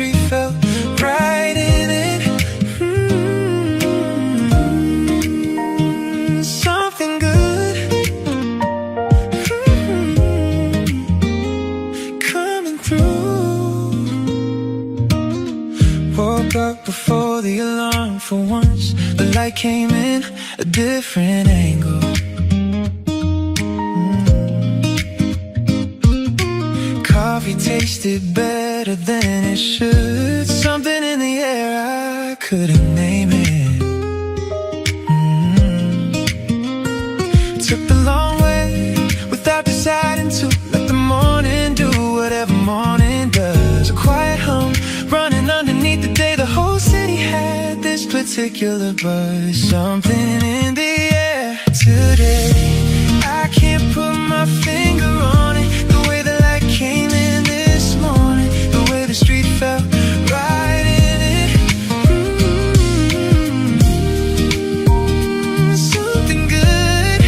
street felt right in it. Something good coming through. Woke up before the alarm for once. The light came in a different angle. Coffee tasted better than it should. Something in the air, I couldn't name it. Took the long way without deciding to let the morning do whatever morning does. A quiet hum running underneath the day. The whole city had this particular buzz. Something in the air today. I can't put my finger on it. The way the light came in this morning, the way the street felt right in it. Something good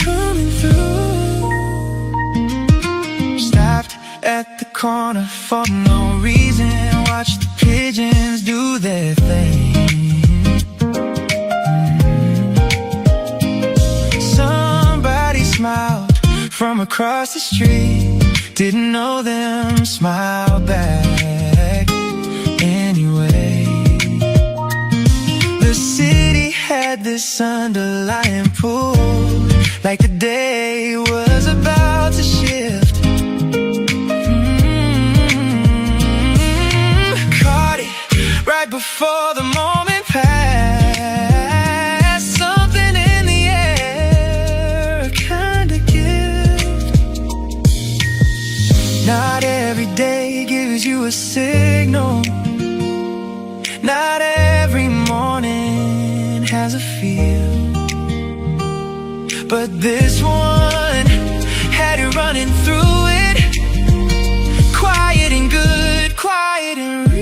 coming through. Stopped at the corner for no reason. Watched the pigeons do their thing. Smiled from across the street. Didn't know them, smile back anyway. The city had this underlying pull, like the day was about to shift. Caught it right before the moment passed. Not every day gives you a signal. Not every morning has a feel. But this one had it running through it. Quiet and good, quiet and real.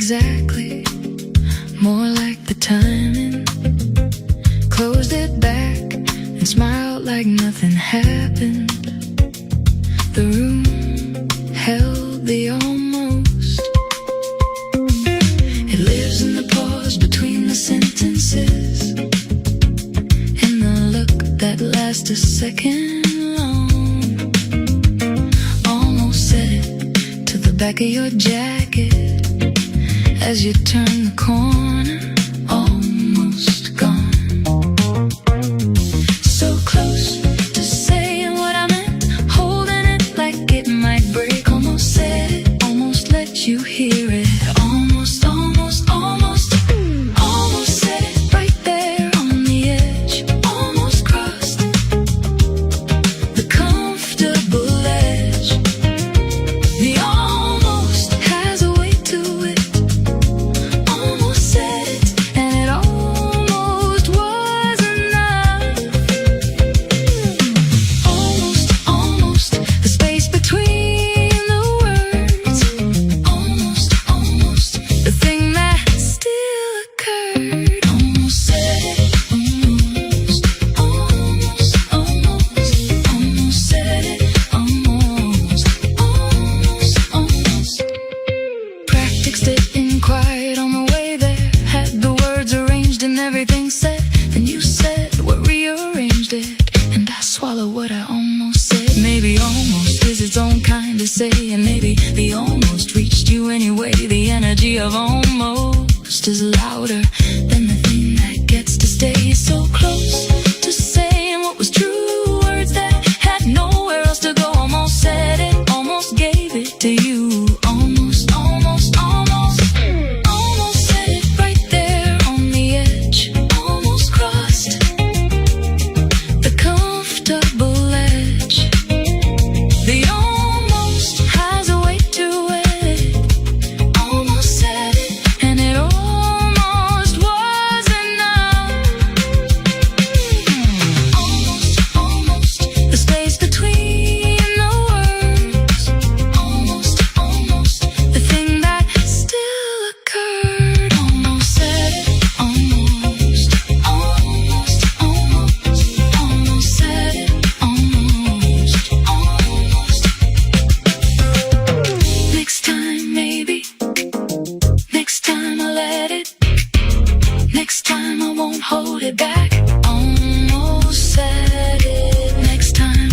Exactly, more like the timing. Closed it back and smiled like nothing happened. The room held the almost. It lives in the pause between the sentences, in the look that lasts a second long. Almost said it to the back of your jacket. As you turn the corner, almost gone. So close to saying what I meant, holding it like it might break. Almost said it, almost let you hear it. Almost, almost, almost, almost said it right there on the edge. Almost crossed the comfortable edge. The almost has a way to it. Almost said it, and it almost was enough. Almost, almost, the space between the words. Almost, The almost reached you anyway. The energy of almost is louder than the thing that gets to stay so close to saying what was true. Words that had nowhere else to go. Almost said it, almost gave it to you. Almost, almost, almost, almost said it right there on the edge. Almost crossed the comfortable edge. The almost has a weight to it. Almost said it, and it almost was enough. Almost, almost, the space between the words. Almost, almost, the thing that still occurred. Almost said it, almost, almost, almost, almost said it, almost, almost. Next time, maybe. Next time I'll let it. Next time I won't hold it back. Almost said it. Next time,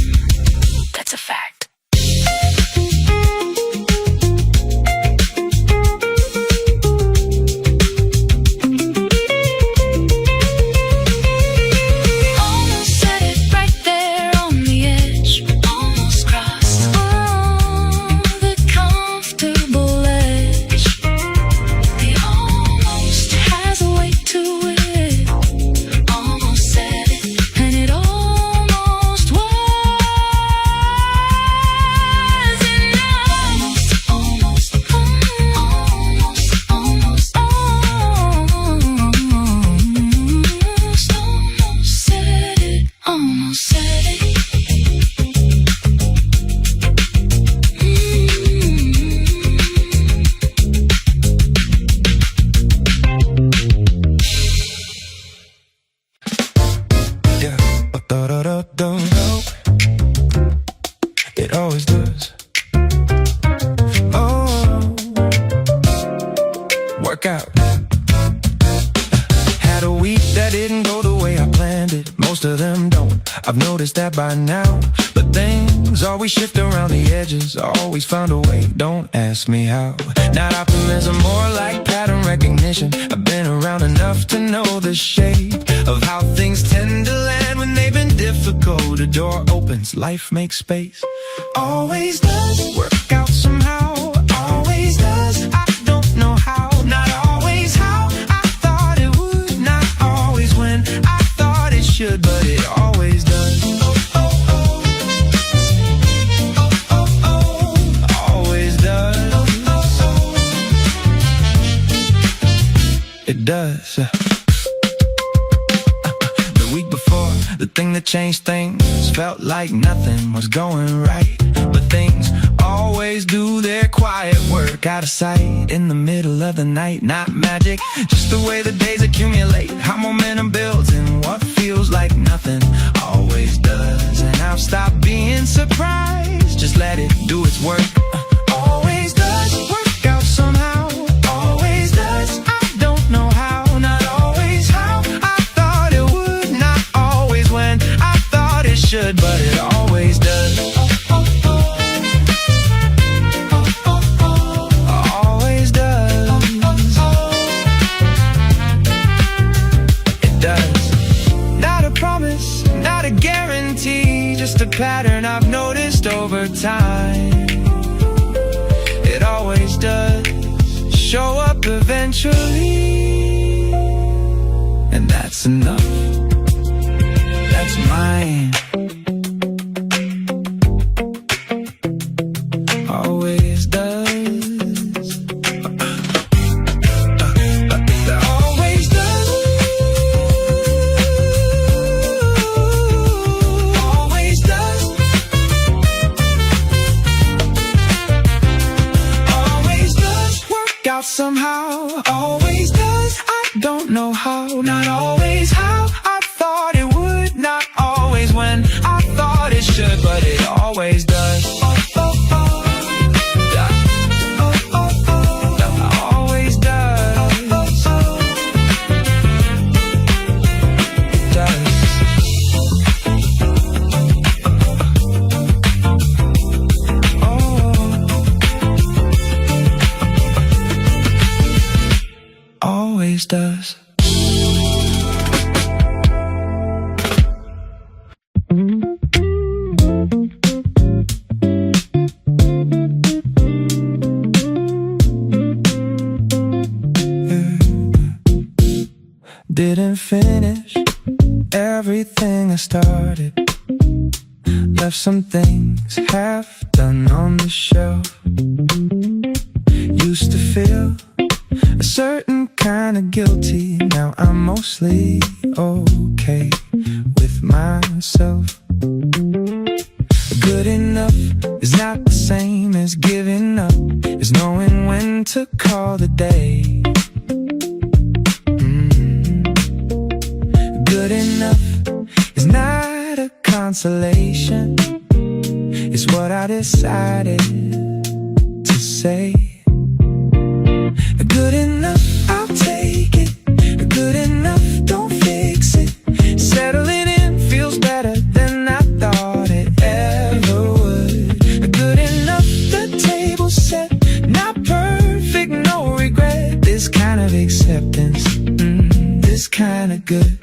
that's a fact. Almost said it right there on the edge. Almost crossed the comfortable edge. The almost has a weight to it. Almost said it, and it almost was enough. Almost, almost, almost, almost, almost said it. Almost said it. Yeah. Da-da-da-da-da. It always does. Oh, work out. Had a week that didn't go the way I planned it. Most of them don't. I've noticed that by now. But things always shift around the edges. Always found a way. Don't ask me how. Not optimism, more like pattern recognition. I've been around enough to know the shape of how things tend to land when they've been difficult. A door opens, life makes space. Always does work out somehow. Always does. I don't know how. Not always how I thought it would. Not always when I thought it should, but it always does. Oh, oh, oh. Oh, oh, oh. Always does. Oh, oh, oh. It does. The week before, the thing that changed things felt like nothing was going right. But things always do their quiet work out of sight in the middle of the night. Not magic, just the way the days accumulate. How momentum builds and what feels like nothing always does. And I've stopped being surprised. Just let it do its work. Always does work out somehow. Always does. I don't know how. Not always how I thought it would. Not always when I thought it should, but it always does. Oh, oh, oh. Oh, oh, oh. Always does. Oh, oh, oh. It does. Not a promise, not a guarantee, just a pattern I've noticed over time. It always does show up eventually, and that's enough. That's mine. Always does. Always does. Always does. Always does work out somehow. Always does. I don't know how. Not always how I thought it would. Not always when I thought it should, but it always does. Oh, oh, oh. Oh, oh, oh. Always does. Oh, oh, oh. It does. Oh. always does. Didn't finish everything I started. Left some things half done on the shelf. Used to feel a certain kind of guilty. Now I'm mostly okay with myself. Good enough is not the same as giving up. It's knowing when to call the day. Good enough is not a consolation. It's what I decided to say. Good enough, I'll take it. Good enough, don't fix it. Settling in feels better than I thought it ever would. Good enough, the table's set. Not perfect, no regret. This kind of acceptance, this kind of good.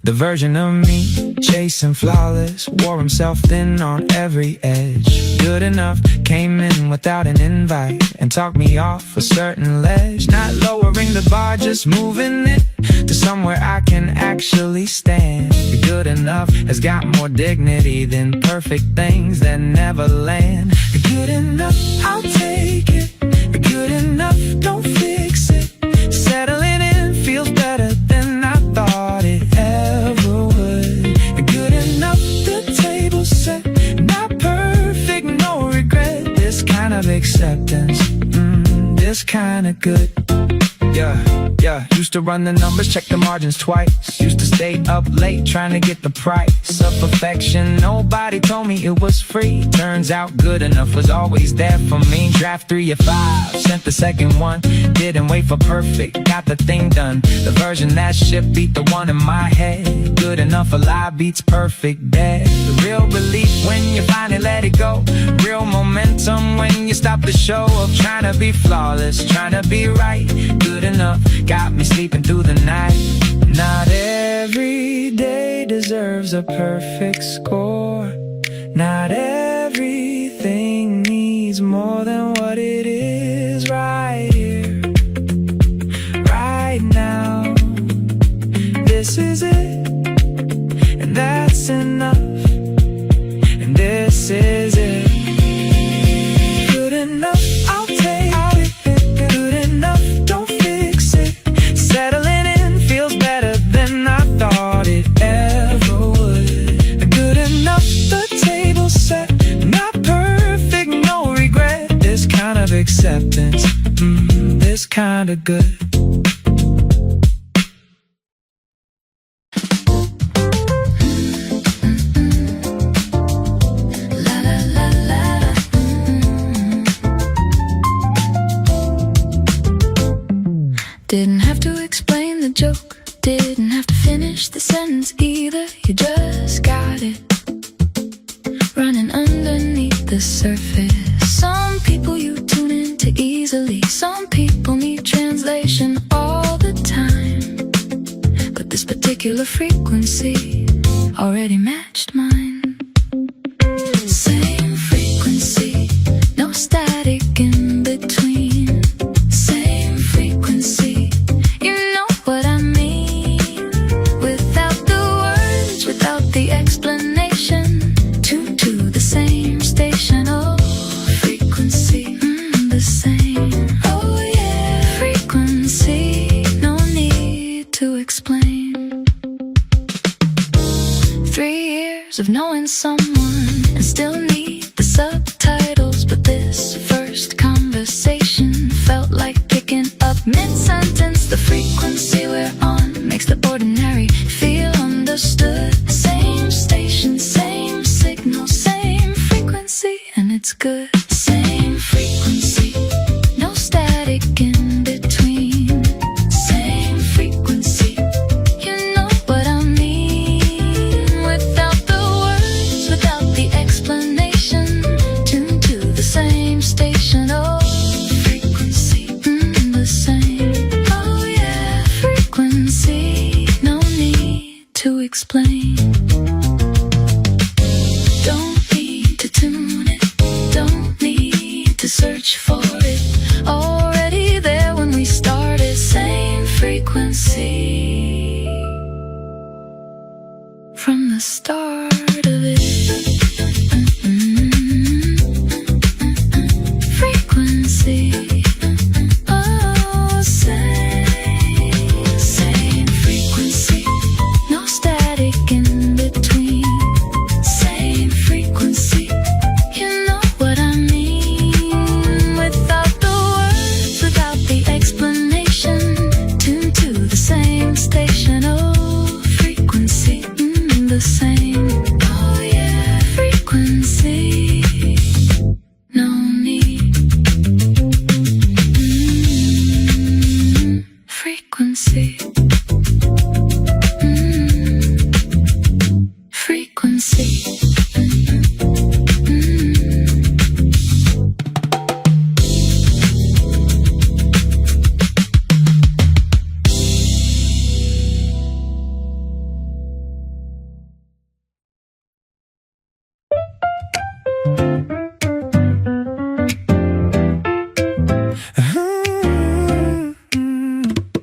The version of me, chasing flawless, wore himself thin on every edge. Good enough, came in without an invite and talked me off a certain ledge. Not lowering the bar, just moving it to somewhere I can actually stand. Good enough has got more dignity than perfect things that never land. Good enough, I'll take it. Good enough, don't fix it. Settling in feels better than I thought it ever would. Good enough, the table's set. Not perfect, no regret. This kind of acceptance, this kind of good. Yeah, used to run the numbers, check the margins twice. Used to stay up late trying to get the price of perfection. Nobody told me it was free. Turns out good enough was always there for me. Draft 3 or 5, sent the second one. Didn't wait for perfect, got the thing done. The version that shit beat the one in my head. Good enough alive beats perfect dead. The real relief when you finally let it go. Real momentum when you stop the show of trying to be flawless, trying to be right. Good enough got me sleeping through the night. Not every day deserves a perfect score. Not everything needs more than what it is right here, right now. This is it, and that's enough. And this is it. Good enough, I'll take it. Good enough, don't fix it. Settling in feels better than I thought it ever would. Good enough, the table's set. Not perfect, no regret. This kind of acceptance, this kind of good. Didn't have to explain the joke, didn't have to finish the sentence either. You just got it, running underneath the surface. Some people you tune into easily, some people need translation all the time. But this particular frequency already matched mine. Same frequency, no static in between. Same frequency, you know what I mean. Without the words, without the explanation. Tuned to the same station, oh, frequency, the same. Oh yeah, frequency, no need to explain. 3 years of knowing someone and still need the subtitles. But this first conversation felt like picking up mid-sentence. The frequency we're on makes the ordinary feel understood. Same station, same signal, same frequency, and it's good. Same frequency, no static in between. Same frequency, you know what I mean. Without the words, without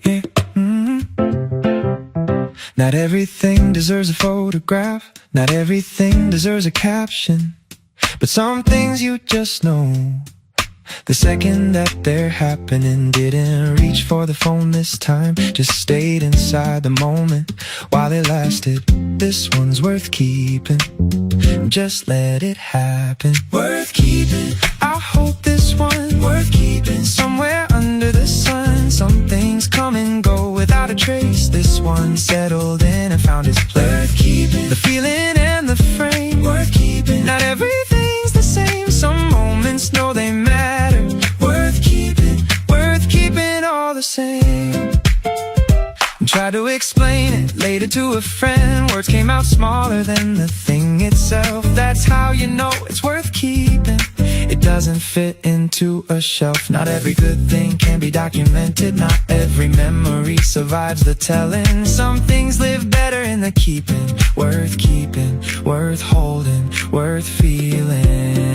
Yeah. Not everything deserves a photograph. Not everything deserves a caption. But some things you just know the second that they're happening. Didn't reach for the phone this time, just stayed inside the moment while it lasted. This one's worth keeping, just let it happen. Worth keeping, I hope this one worth keeping. Somewhere under the sun, some things come and go without a trace. This one settled in and found its place. Worth keeping, the feeling and the frame. Worth keeping, not everything's the same. Some moments know they matter. Worth keeping all the same. Try to explain it later to a friend. Words came out smaller than the thing itself. That's how you know it's worth keeping. It doesn't fit into a shelf. Not every good thing can be documented. Not every memory survives the telling. Some things live better in the keeping. Worth holding, worth feeling.